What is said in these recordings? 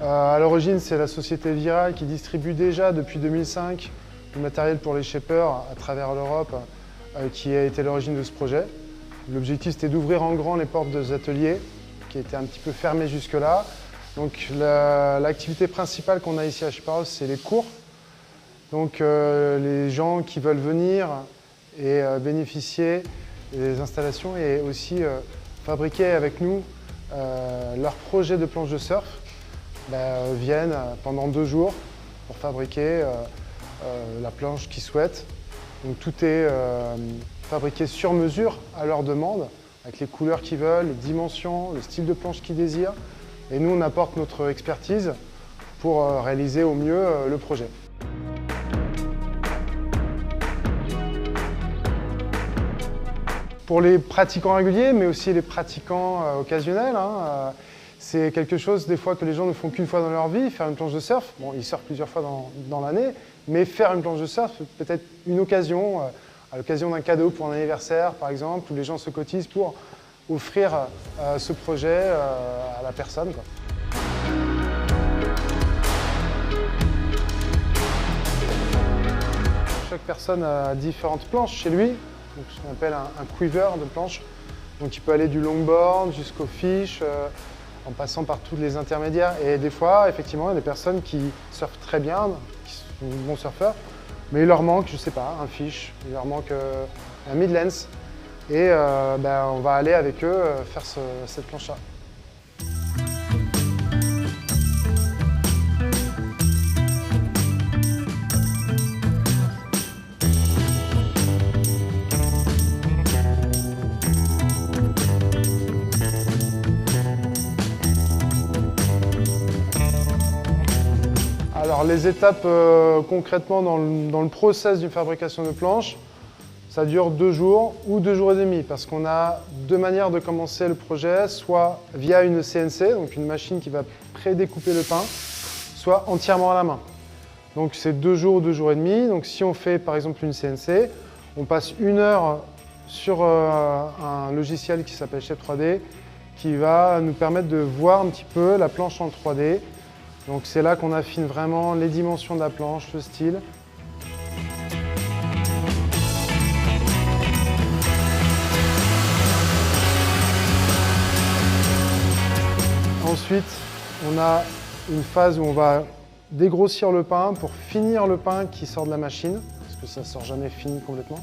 À l'origine, c'est la société Viral qui distribue déjà depuis 2005 du matériel pour les shapers à travers l'Europe qui a été l'origine de ce projet. L'objectif, c'était d'ouvrir en grand les portes des ateliers qui étaient un petit peu fermées jusque-là. Donc l'activité principale qu'on a ici à Shaper, c'est les cours. Donc les gens qui veulent venir et bénéficier des installations et aussi fabriquer avec nous leur projet de planche de surf, viennent pendant 2 jours pour fabriquer la planche qu'ils souhaitent. Donc tout est fabriqué sur mesure à leur demande, avec les couleurs qu'ils veulent, les dimensions, le style de planche qu'ils désirent. Et nous, on apporte notre expertise pour réaliser au mieux le projet. Pour les pratiquants réguliers, mais aussi les pratiquants occasionnels, c'est quelque chose des fois que les gens ne font qu'une fois dans leur vie, faire une planche de surf. Bon, ils surfent plusieurs fois dans l'année, mais faire une planche de surf, c'est peut-être une occasion, à l'occasion d'un cadeau pour un anniversaire par exemple, où les gens se cotisent pour offrir ce projet à la personne, quoi. Chaque personne a différentes planches chez lui, donc ce qu'on appelle un quiver de planche. Donc il peut aller du longboard jusqu'au fish, en passant par tous les intermédiaires. Et des fois, effectivement, il y a des personnes qui surfent très bien, qui sont bons surfeurs, mais il leur manque, je sais pas, un fish, il leur manque un mid-length. Et on va aller avec eux faire cette planche-là. Alors les étapes concrètement dans le process d'une fabrication de planche, ça dure 2 jours ou 2 jours et demi parce qu'on a 2 manières de commencer le projet, soit via une CNC, donc une machine qui va pré-découper le pain, soit entièrement à la main. Donc c'est 2 jours ou 2 jours et demi. Donc si on fait par exemple une CNC, on passe 1 heure sur un logiciel qui s'appelle Shape 3D qui va nous permettre de voir un petit peu la planche en 3D. Donc c'est là qu'on affine vraiment les dimensions de la planche, le style. Ensuite, on a une phase où on va dégrossir le pain pour finir le pain qui sort de la machine, parce que ça ne sort jamais fini complètement.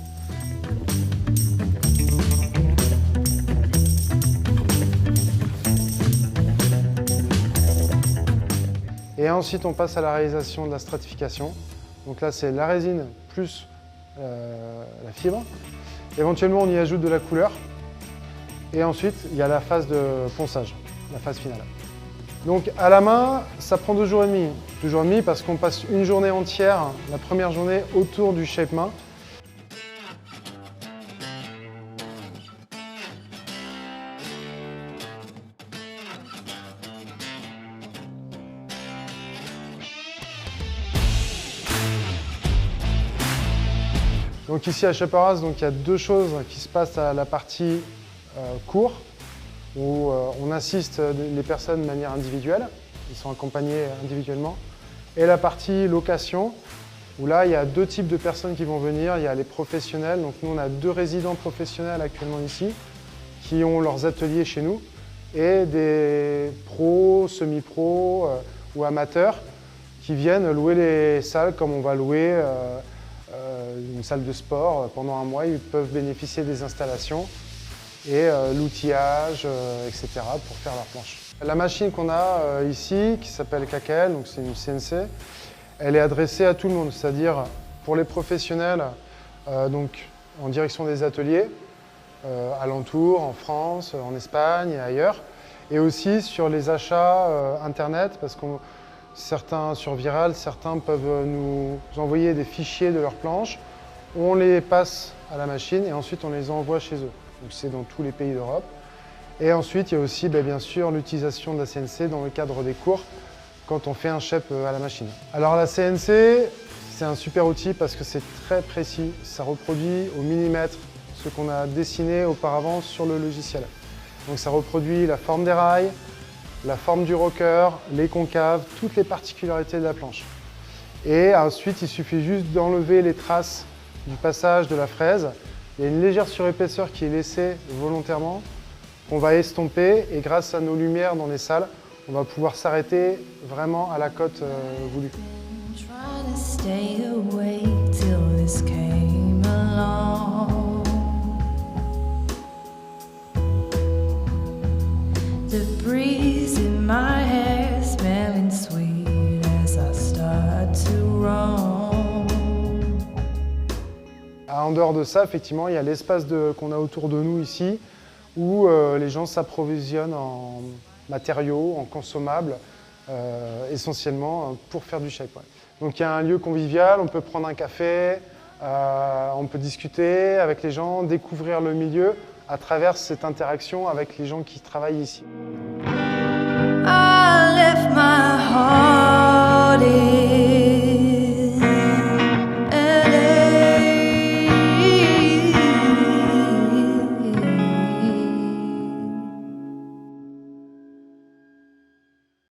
Et ensuite, on passe à la réalisation de la stratification. Donc là, c'est la résine plus la fibre. Éventuellement, on y ajoute de la couleur. Et ensuite, il y a la phase de ponçage, la phase finale. Donc à la main, ça prend 2 jours et demi. 2 jours et demi parce qu'on passe une journée entière, la première journée, autour du shape main. Donc ici à Shaper House, il y a 2 choses qui se passent à la partie cours, où on assiste les personnes de manière individuelle, ils sont accompagnés individuellement, et la partie location, où là il y a 2 types de personnes qui vont venir, il y a les professionnels, donc nous on a 2 résidents professionnels actuellement ici, qui ont leurs ateliers chez nous, et des pros, semi-pros ou amateurs, qui viennent louer les salles comme on va louer une salle de sport. Pendant un mois, ils peuvent bénéficier des installations et l'outillage, etc. pour faire leur planche. La machine qu'on a ici, qui s'appelle KKL, donc c'est une CNC, elle est adressée à tout le monde, c'est-à-dire pour les professionnels donc en direction des ateliers, alentours, en France, en Espagne et ailleurs, et aussi sur les achats internet, parce que certains sur Viral, certains peuvent nous envoyer des fichiers de leurs planches, on les passe à la machine et ensuite on les envoie chez eux. Donc c'est dans tous les pays d'Europe. Et ensuite il y a aussi bien sûr l'utilisation de la CNC dans le cadre des cours quand on fait un shape à la machine. Alors la CNC, c'est un super outil parce que c'est très précis, ça reproduit au millimètre ce qu'on a dessiné auparavant sur le logiciel. Donc ça reproduit la forme des rails, la forme du rocker, les concaves, toutes les particularités de la planche. Et ensuite, il suffit juste d'enlever les traces du passage de la fraise. Il y a une légère surépaisseur qui est laissée volontairement, qu'on va estomper, et grâce à nos lumières dans les salles, on va pouvoir s'arrêter vraiment à la cote voulue. En dehors de ça, effectivement, il y a l'espace qu'on a autour de nous ici, où les gens s'approvisionnent en matériaux, en consommables, essentiellement pour faire du shake. Ouais. Donc il y a un lieu convivial, on peut prendre un café, on peut discuter avec les gens, découvrir le milieu à travers cette interaction avec les gens qui travaillent ici.